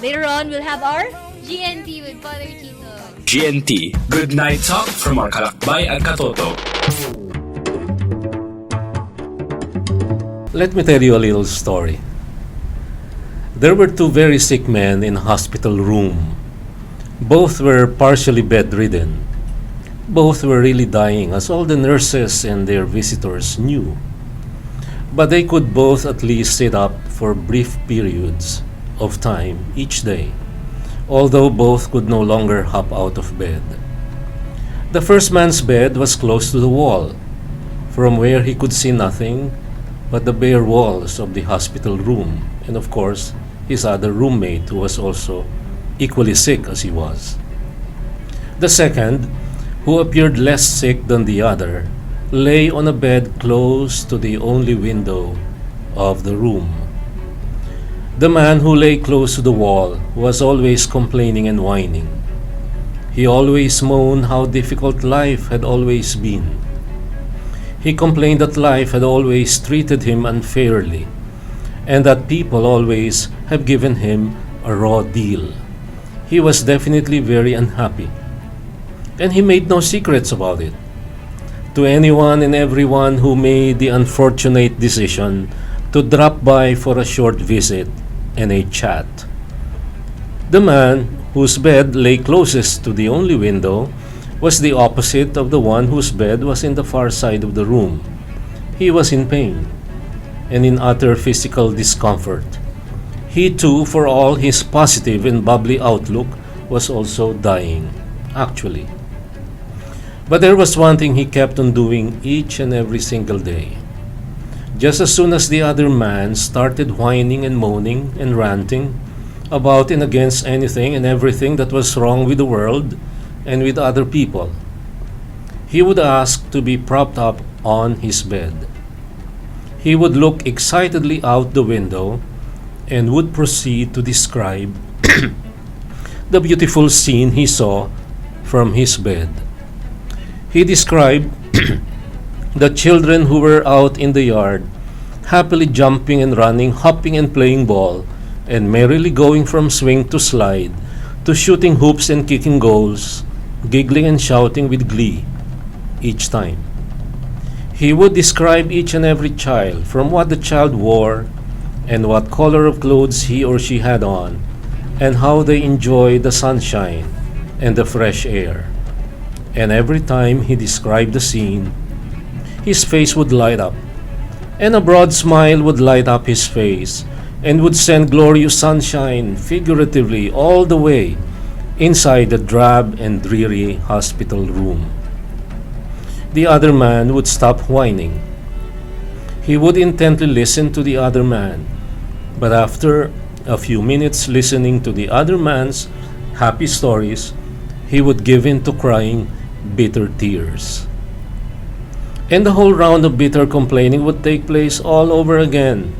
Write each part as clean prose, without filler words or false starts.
Later on, we'll have our GNT with Father Chito. GNT, Good Night Talk from our Kalakbay at Katoto. Let me tell you a little story. There were two very sick men in a hospital room. Both were partially bedridden. Both were really dying, as all the nurses and their visitors knew. But they could both at least sit up for brief periods of time each day, although both could no longer hop out of bed. The first man's bed was close to the wall, from where he could see nothing but the bare walls of the hospital room, and of course, his other roommate, who was also equally sick as he was. The second, who appeared less sick than the other, lay on a bed close to the only window of the room. The man who lay close to the wall was always complaining and whining. He always moaned how difficult life had always been. He complained that life had always treated him unfairly, and that people always have given him a raw deal. He was definitely very unhappy, and he made no secrets about it to anyone and everyone who made the unfortunate decision to drop by for a short visit and a chat. The man whose bed lay closest to the only window was the opposite of the one whose bed was in the far side of the room. He was in pain and in utter physical discomfort. He too, for all his positive and bubbly outlook, was also dying, actually. But there was one thing he kept on doing each and every single day. Just as soon as the other man started whining and moaning and ranting about and against anything and everything that was wrong with the world and with other people, he would ask to be propped up on his bed. He would look excitedly out the window and would proceed to describe the beautiful scene he saw from his bed. He described the children who were out in the yard, happily jumping and running, hopping and playing ball, and merrily going from swing to slide, to shooting hoops and kicking goals, giggling and shouting with glee each time. He would describe each and every child, from what the child wore and what color of clothes he or she had on, and how they enjoyed the sunshine and the fresh air. And every time he described the scene, his face would light up, and a broad smile would light up his face, and would send glorious sunshine, figuratively, all the way inside the drab and dreary hospital room. The other man would stop whining. He would intently listen to the other man, but after a few minutes listening to the other man's happy stories, he would give in to crying bitter tears. And the whole round of bitter complaining would take place all over again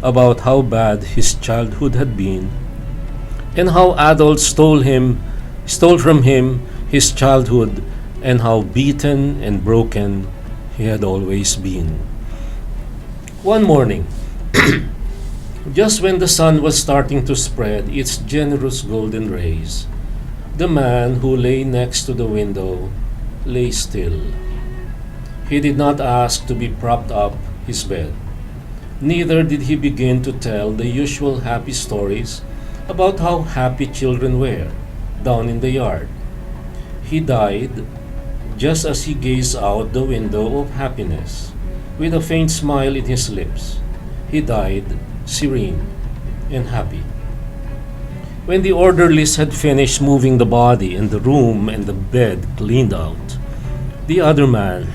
about how bad his childhood had been, and how adults stole from him his childhood, and how beaten and broken he had always been. One morning, just when the sun was starting to spread its generous golden rays, the man who lay next to the window lay still. He did not ask to be propped up his bed. Neither did he begin to tell the usual happy stories about how happy children were down in the yard. He died just as he gazed out the window of happiness, with a faint smile in his lips. He died serene and happy. When the orderlies had finished moving the body and the room and the bed cleaned out, the other man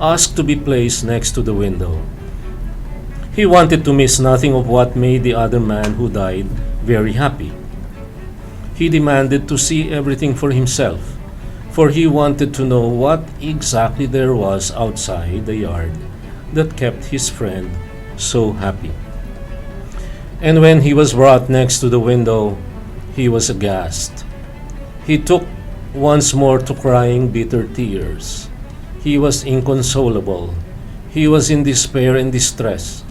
asked to be placed next to the window. He wanted to miss nothing of what made the other man who died very happy. He demanded to see everything for himself, for he wanted to know what exactly there was outside the yard that kept his friend so happy. And when he was brought next to the window, he was aghast. He took once more to crying bitter tears. He was inconsolable. He was in despair and distress.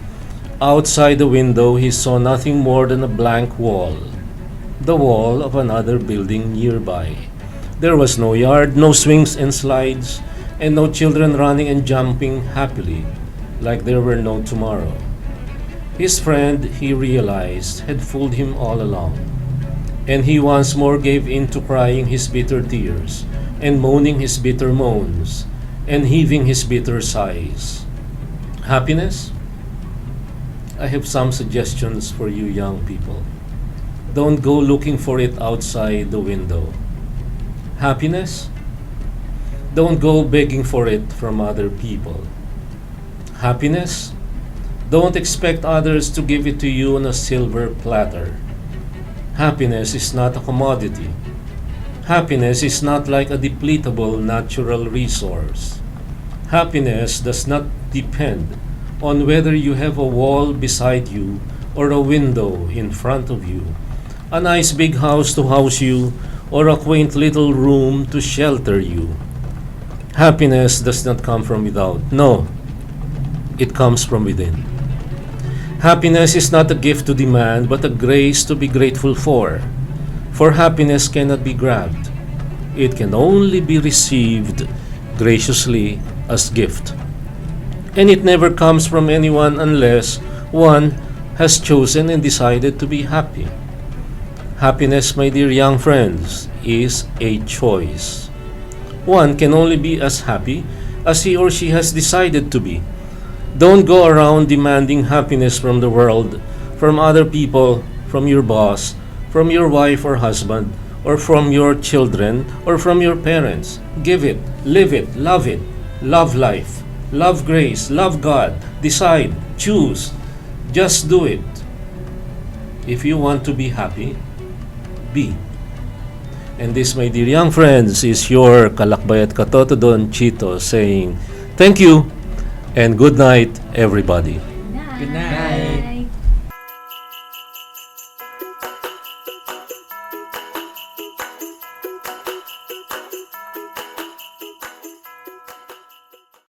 Outside the window, he saw nothing more than a blank wall, the wall of another building nearby. There was no yard, no swings and slides, and no children running and jumping happily like there were no tomorrow. His friend, he realized, had fooled him all along, and he once more gave in to crying his bitter tears, and moaning his bitter moans, and heaving his bitter sighs. Happiness? I have some suggestions for you young people. Don't go looking for it outside the window. Happiness? Don't go begging for it from other people. Happiness? Don't expect others to give it to you on a silver platter. Happiness is not a commodity. Happiness is not like a depletable natural resource. Happiness does not depend on whether you have a wall beside you or a window in front of you, a nice big house to house you, or a quaint little room to shelter you. Happiness does not come from without. No, it comes from within. Happiness is not a gift to demand, but a grace to be grateful for. For happiness cannot be grabbed. It can only be received graciously as gift. And it never comes from anyone unless one has chosen and decided to be happy. Happiness, my dear young friends, is a choice. One can only be as happy as he or she has decided to be. Don't go around demanding happiness from the world, from other people, from your boss, from your wife or husband, or from your children, or from your parents. Give it, live it, love life, love grace, love God, decide, choose, just do it. If you want to be happy, be. And this, my dear young friends, is your Kalakbay at Katoto Don Chito saying thank you and good night, everybody. Nice. Good night.